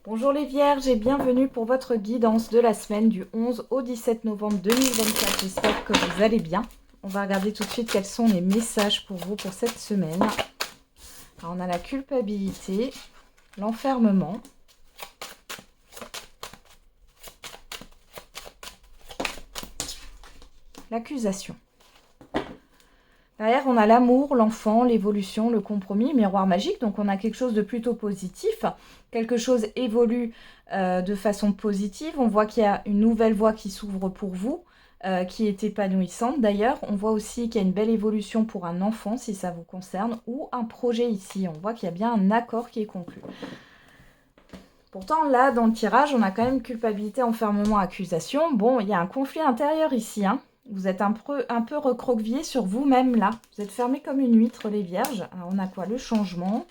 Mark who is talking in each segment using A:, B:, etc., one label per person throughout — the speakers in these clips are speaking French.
A: Bonjour les Vierges et bienvenue pour votre guidance de la semaine du 11 au 17 novembre 2024. J'espère que vous allez bien. On va regarder tout de suite quels sont les messages pour vous pour cette semaine. Alors, on a la culpabilité, l'enfermement, l'accusation. Derrière, on a l'amour, l'enfant, l'évolution, le compromis, miroir magique. Donc, on a quelque chose de plutôt positif. Quelque chose évolue de façon positive. On voit qu'il y a une nouvelle voie qui s'ouvre pour vous, qui est épanouissante. D'ailleurs, on voit aussi qu'il y a une belle évolution pour un enfant, si ça vous concerne, ou un projet ici. On voit qu'il y a bien un accord qui est conclu. Pourtant, là, dans le tirage, on a quand même culpabilité, enfermement, accusation. Bon, il y a un conflit intérieur ici, hein. Vous êtes un peu recroquevillé sur vous-même, là. Vous êtes fermé comme une huître, les vierges. Alors, on a quoi? Le changement,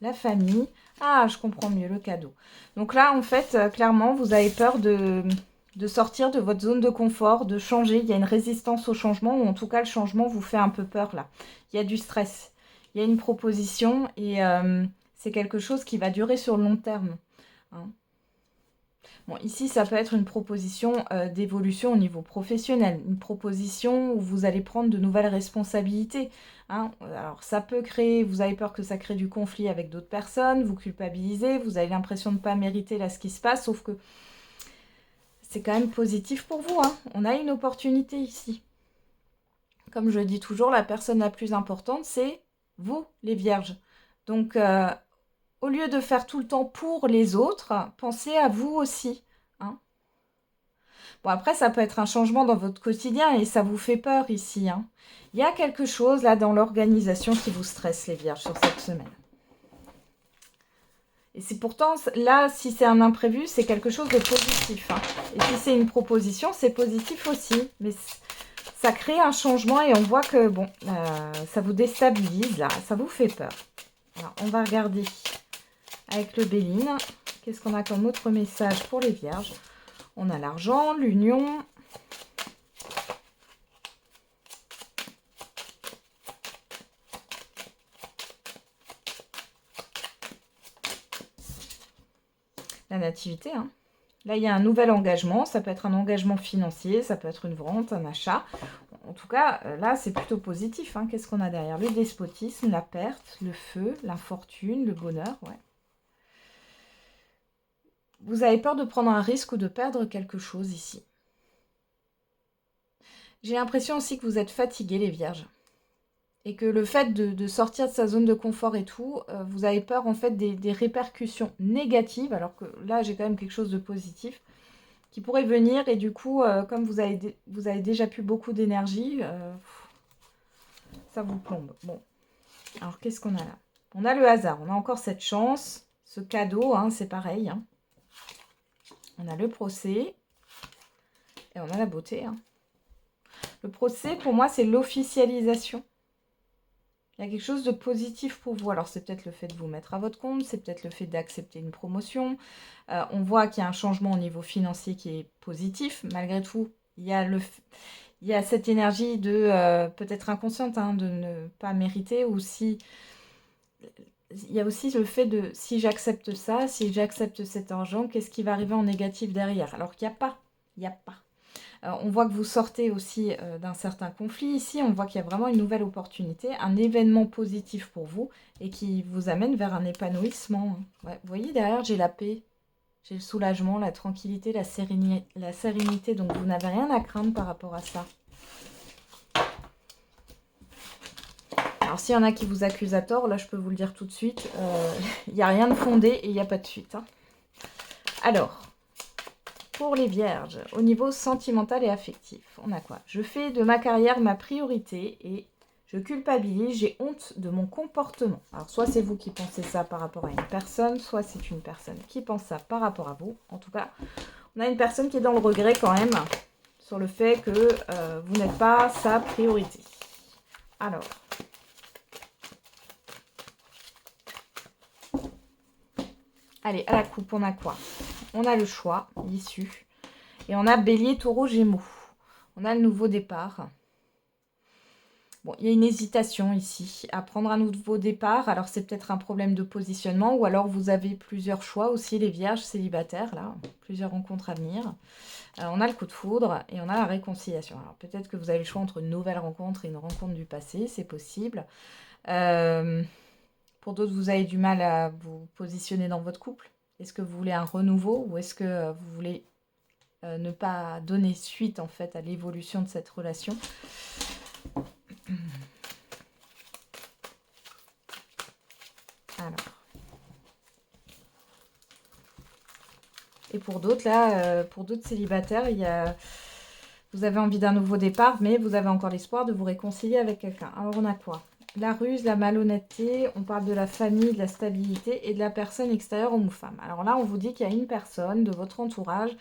A: la famille. Ah, je comprends mieux, le cadeau. Donc là, en fait, clairement, vous avez peur de sortir de votre zone de confort, de changer. Il y a une résistance au changement, ou en tout cas, le changement vous fait un peu peur, là. Il y a du stress. Il y a une proposition, et c'est quelque chose qui va durer sur le long terme. Hein. Bon, ici, ça peut être une proposition d'évolution au niveau professionnel, une proposition où vous allez prendre de nouvelles responsabilités. Hein. Alors, ça peut créer, vous avez peur que ça crée du conflit avec d'autres personnes, vous culpabilisez, vous avez l'impression de ne pas mériter là ce qui se passe, sauf que c'est quand même positif pour vous. Hein. On a une opportunité ici. Comme je dis toujours, la personne la plus importante, c'est vous, les vierges. Donc, au lieu de faire tout le temps pour les autres, pensez à vous aussi. Hein. Bon, après, ça peut être un changement dans votre quotidien et ça vous fait peur ici. Hein. Il y a quelque chose là dans l'organisation qui vous stresse, les vierges, sur cette semaine. Et c'est pourtant, là, si c'est un imprévu, c'est quelque chose de positif. Hein. Et si c'est une proposition, c'est positif aussi. Mais ça crée un changement et on voit que, bon, ça vous déstabilise, là. Ça vous fait peur. Alors, on va regarder avec le Béline. Qu'est-ce qu'on a comme autre message pour les vierges? On a l'argent, l'union. La nativité. Hein. Là, il y a un nouvel engagement. Ça peut être un engagement financier, ça peut être une vente, un achat. En tout cas, là, c'est plutôt positif. Hein. Qu'est-ce qu'on a derrière? Le despotisme, la perte, le feu, l'infortune, le bonheur. Ouais. Vous avez peur de prendre un risque ou de perdre quelque chose ici. J'ai l'impression aussi que vous êtes fatigués, les vierges. Et que le fait de sortir de sa zone de confort et tout, vous avez peur en fait des répercussions négatives, alors que là, j'ai quand même quelque chose de positif qui pourrait venir. Et du coup, comme vous avez déjà plus beaucoup d'énergie, ça vous plombe. Bon, alors qu'est-ce qu'on a là? On a le hasard, on a encore cette chance, ce cadeau, hein, c'est pareil. Hein. On a le procès et on a la beauté. Hein. Le procès, pour moi, c'est l'officialisation. Il y a quelque chose de positif pour vous. Alors, c'est peut-être le fait de vous mettre à votre compte, c'est peut-être le fait d'accepter une promotion. On voit qu'il y a un changement au niveau financier qui est positif. Malgré tout, il y a cette énergie de peut-être inconsciente, hein, de ne pas mériter. Ou si il y a aussi le fait de si j'accepte ça, si j'accepte cet argent, qu'est-ce qui va arriver en négatif derrière? Alors qu'il n'y a pas. Il n'y a pas. On voit que vous sortez aussi d'un certain conflit ici. On voit qu'il y a vraiment une nouvelle opportunité, un événement positif pour vous et qui vous amène vers un épanouissement. Ouais, vous voyez, derrière, j'ai la paix, j'ai le soulagement, la tranquillité, la sérénité. Donc, vous n'avez rien à craindre par rapport à ça. Alors, s'il y en a qui vous accusent à tort, là, je peux vous le dire tout de suite, il n'y a rien de fondé et il n'y a pas de suite. Hein. Alors... Pour les vierges, au niveau sentimental et affectif, on a quoi? Je fais de ma carrière ma priorité et je culpabilise, j'ai honte de mon comportement. Alors, soit c'est vous qui pensez ça par rapport à une personne, soit c'est une personne qui pense ça par rapport à vous. En tout cas, on a une personne qui est dans le regret quand même sur le fait que vous n'êtes pas sa priorité. Alors... Allez, à la coupe, on a quoi? On a le choix, l'issue. Et on a Bélier, Taureau, Gémeaux. On a le nouveau départ. Bon, il y a une hésitation ici à prendre un nouveau départ. Alors, c'est peut-être un problème de positionnement ou alors vous avez plusieurs choix aussi, les vierges célibataires, là, plusieurs rencontres à venir. On a le coup de foudre et on a la réconciliation. Alors, peut-être que vous avez le choix entre une nouvelle rencontre et une rencontre du passé, c'est possible. Pour d'autres, vous avez du mal à vous positionner dans votre couple. Est-ce que vous voulez un renouveau ou est-ce que vous voulez ne pas donner suite en fait à l'évolution de cette relation? Alors. Et pour d'autres, là, pour d'autres célibataires, vous avez envie d'un nouveau départ, mais vous avez encore l'espoir de vous réconcilier avec quelqu'un. Alors, on a quoi? La ruse, la malhonnêteté, on parle de la famille, de la stabilité et de la personne extérieure homme ou femme. Alors là, on vous dit qu'il y a une personne de votre entourage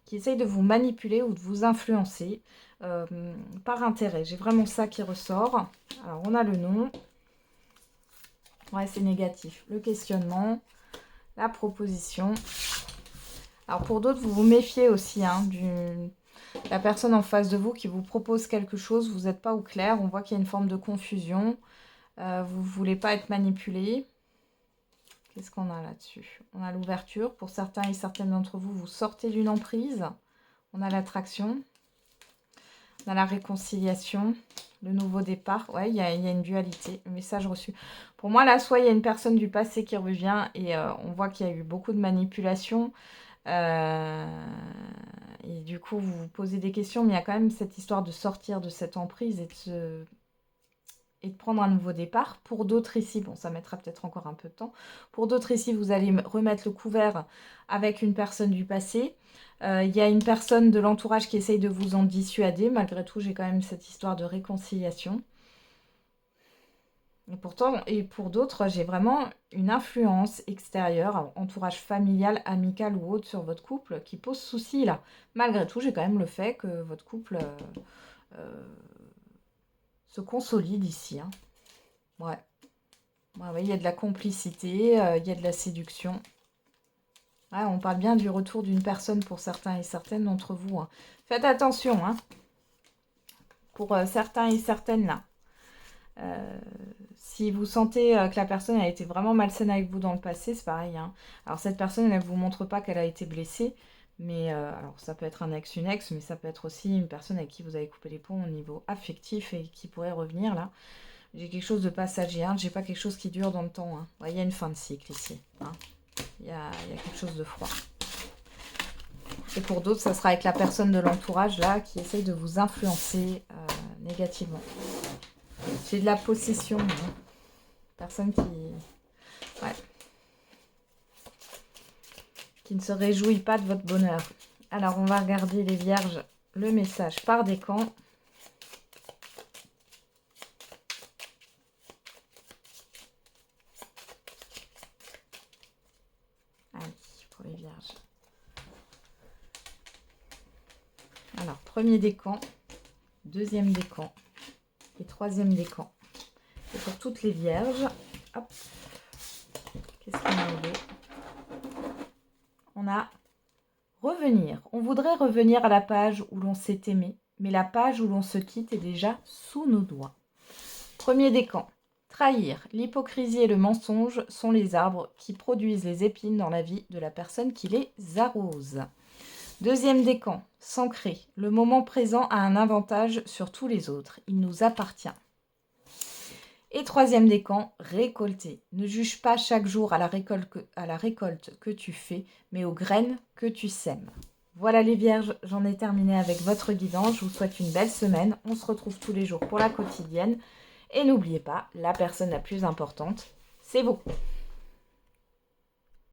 A: qui essaye de vous manipuler ou de vous influencer par intérêt. J'ai vraiment ça qui ressort. Alors, on a le nom. Ouais, c'est négatif. Le questionnement, la proposition. Alors, pour d'autres, vous vous méfiez aussi la personne en face de vous qui vous propose quelque chose. Vous n'êtes pas au clair. On voit qu'il y a une forme de confusion. Vous ne voulez pas être manipulé. Qu'est-ce qu'on a là-dessus? On a l'ouverture. Pour certains et certaines d'entre vous, vous sortez d'une emprise. On a l'attraction. On a la réconciliation. Le nouveau départ. Ouais, il y a une dualité. Le message reçu. Pour moi, là, soit il y a une personne du passé qui revient et on voit qu'il y a eu beaucoup de manipulation. Et du coup, vous vous posez des questions, mais il y a quand même cette histoire de sortir de cette emprise et de prendre un nouveau départ. Pour d'autres ici, bon, ça mettra peut-être encore un peu de temps. Pour d'autres ici, vous allez remettre le couvert avec une personne du passé. Il y a une personne de l'entourage qui essaye de vous en dissuader. Malgré tout, j'ai quand même cette histoire de réconciliation. Et pourtant, et pour d'autres, j'ai vraiment une influence extérieure, entourage familial, amical ou autre sur votre couple qui pose souci là. Malgré tout, j'ai quand même le fait que votre couple se consolide ici. Hein. Ouais. Ouais, il y a de la complicité, il y a de la séduction. Ouais, on parle bien du retour d'une personne pour certains et certaines d'entre vous. Hein. Faites attention, hein, pour certains et certaines là. Si vous sentez que la personne a été vraiment malsaine avec vous dans le passé, c'est pareil. Hein. Alors cette personne, elle ne vous montre pas qu'elle a été blessée, mais alors ça peut être un ex, une ex, mais ça peut être aussi une personne avec qui vous avez coupé les ponts au niveau affectif et qui pourrait revenir là. J'ai quelque chose de passager, hein. J'ai pas quelque chose qui dure dans le temps. Hein. Ouais, il y a une fin de cycle ici. Hein. Il y a quelque chose de froid. Et pour d'autres, ça sera avec la personne de l'entourage là qui essaye de vous influencer négativement. J'ai de la possession. Hein. Personne qui ne se réjouit pas de votre bonheur. Alors, on va regarder les vierges, le message par décan. Allez, pour les vierges. Alors, premier décan, deuxième décan et troisième décan. Et pour toutes les vierges, hop, qu'est-ce qu'on a oublié? On a revenir. On voudrait revenir à la page où l'on s'est aimé, mais la page où l'on se quitte est déjà sous nos doigts. Premier décan. Trahir. L'hypocrisie et le mensonge sont les arbres qui produisent les épines dans la vie de la personne qui les arrose. Deuxième décan. S'ancrer. Le moment présent a un avantage sur tous les autres. Il nous appartient. Et troisième décan, récolter. Ne juge pas chaque jour à la récolte que tu fais, mais aux graines que tu sèmes. Voilà les vierges, j'en ai terminé avec votre guidance. Je vous souhaite une belle semaine. On se retrouve tous les jours pour la quotidienne. Et n'oubliez pas, la personne la plus importante, c'est vous.